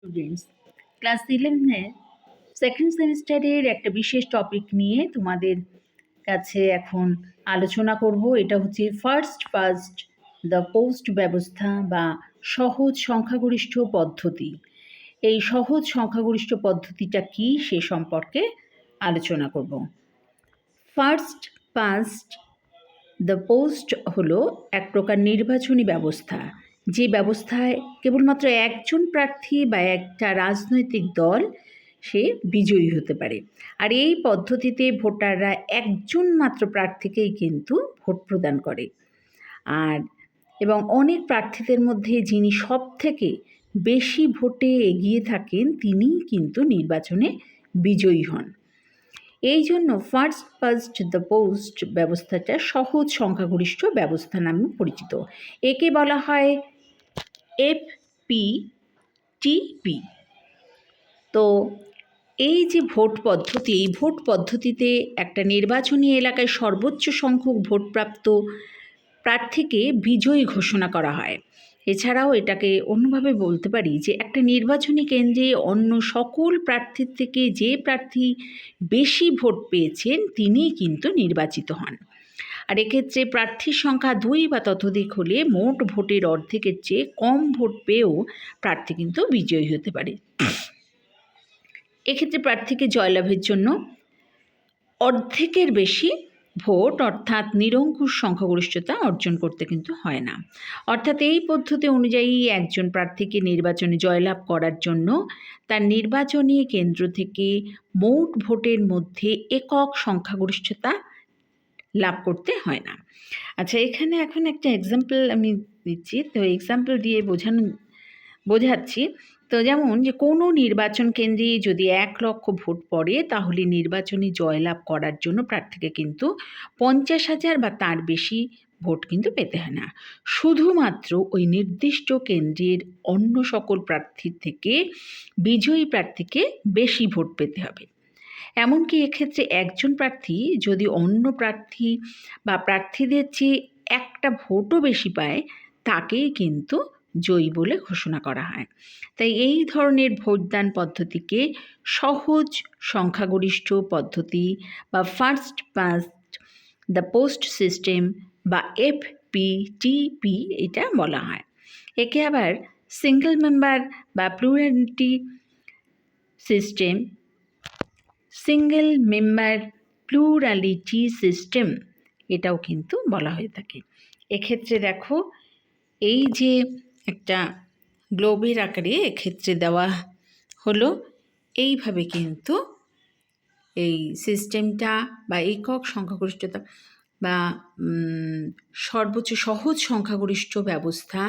Students, class 11-এর second সেমিস্টারের একটা বিশেষ টপিক নিয়ে তোমাদের কাছে এখন আলোচনা করব। এটা হচ্ছে ফার্স্ট পাস্ট দ্য পোস্ট ব্যবস্থা বা সহজ সংখ্যাগরিষ্ঠ পদ্ধতি। এই সহজ সংখ্যাগরিষ্ঠ পদ্ধতিটা কি সে সম্পর্কে আলোচনা করব। ফার্স্ট পাস্ট দ্য পোস্ট হলো এক প্রকার নির্বাচনী ব্যবস্থা, যে ব্যবস্থায় কেবলমাত্র একজন প্রার্থী বা একটা রাজনৈতিক দল সে বিজয়ী হতে পারে। আর এই পদ্ধতিতে ভোটাররা একজন মাত্র প্রার্থীকেই কিন্তু ভোট প্রদান করে। এবং অনেক প্রার্থীদের মধ্যে যিনি সব থেকে বেশি ভোটে এগিয়ে থাকেন তিনিই কিন্তু নির্বাচনে বিজয়ী হন। এই জন্য ফার্স্ট পাস্ট দ্য পোস্ট ব্যবস্থাটা সহজ সংখ্যাগরিষ্ঠ ব্যবস্থা নামে পরিচিত। একে বলা হয় FPTP। তো এই যে ভোট পদ্ধতি, এই ভোট পদ্ধতিতে একটা নির্বাচনী এলাকায় সর্বোচ্চ সংখ্যক ভোটপ্রাপ্ত প্রার্থীকে বিজয়ী ঘোষণা করা হয়। এছাড়াও এটাকে অন্যভাবে বলতে পারি যে একটা নির্বাচনী কেন্দ্রে অন্য সকল প্রার্থীর থেকে যে প্রার্থী বেশি ভোট পেয়েছেন তিনিই কিন্তু নির্বাচিত হন। আর এক্ষেত্রে প্রার্থীর সংখ্যা 2 বা ততোধিক হলে মোট ভোটের অর্ধেকের চেয়ে কম ভোট পেয়েও প্রার্থী কিন্তু বিজয়ী হতে পারে। এক্ষেত্রে প্রার্থীকে জয়লাভের জন্য অর্ধেকের বেশি ভোট অর্থাৎ নিরঙ্কুশ সংখ্যাগরিষ্ঠতা অর্জন করতে কিন্তু হয় না। অর্থাৎ এই পদ্ধতি অনুযায়ী একজন প্রার্থীকে নির্বাচনে জয়লাভ করার জন্য তার নির্বাচনী কেন্দ্র থেকে মোট ভোটের মধ্যে একক সংখ্যাগরিষ্ঠতা লাভ করতে হয় না। আচ্ছা, এখানে এখন একটা এক্সাম্পল আমি দিচ্ছি। তো এক্সাম্পল দিয়ে বোঝাচ্ছি। তো যেমন যে কোনো নির্বাচন কেন্দ্রে যদি 1 লক্ষ ভোট পড়ে তাহলে নির্বাচনে জয়লাভ করার জন্য প্রার্থীকে কিন্তু 50,000 বা তার বেশি ভোট কিন্তু পেতে হয় না। শুধুমাত্র ওই নির্দিষ্ট কেন্দ্রের অন্য সকল প্রার্থীর থেকে বিজয়ী প্রার্থীকে বেশি ভোট পেতে হবে। এমনকি এক্ষেত্রে একজন প্রার্থী যদি অন্য প্রার্থী বা প্রার্থীদের চেয়ে একটা ভোটও বেশি পায় তাকেই কিন্তু জয়ী বলে ঘোষণা করা হয়। তাই এই ধরনের ভোটদান পদ্ধতিকে সহজ সংখ্যাগরিষ্ঠ পদ্ধতি বা first past the post system বা FPTP এটা বলা হয়। একে আবার সিঙ্গল মেম্বার বা প্লুরালিটি সিস্টেম এটাও কিন্তু বলা হয়ে থাকে। এক্ষেত্রে দেখো, এই যে একটা গ্লোবের আকারে এক্ষেত্রে দেওয়া হলো, এইভাবে কিন্তু এই সিস্টেমটা বা একক সংখ্যাগরিষ্ঠতা বা সর্বোচ্চ সহজ সংখ্যাগরিষ্ঠ ব্যবস্থা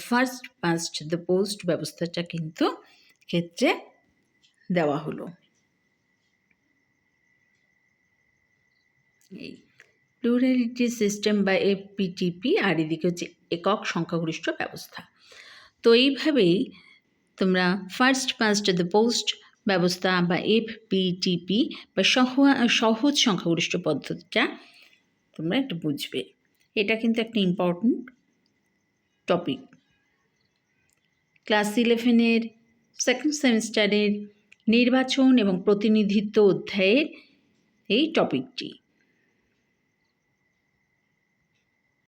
ফার্স্ট পাস্ট দ্য পোস্ট ব্যবস্থাটা কিন্তু ক্ষেত্রে দেওয়া হলো। এই প্লুরালিটি সিস্টেম বা FPTP আর এদিকে হচ্ছে একক সংখ্যাগরিষ্ঠ ব্যবস্থা। তো এইভাবেই তোমরা ফার্স্ট পাস্ট দ্য পোস্ট ব্যবস্থা বা FPTP বা সহজ সংখ্যাগরিষ্ঠ পদ্ধতিটা তোমরা একটু বুঝবে। এটা কিন্তু একটা ইম্পর্ট্যান্ট টপিক ক্লাস 11-এর সেকেন্ড সেমিস্টারের নির্বাচন এবং প্রতিনিধিত্ব অধ্যায়ের এই টপিকটি।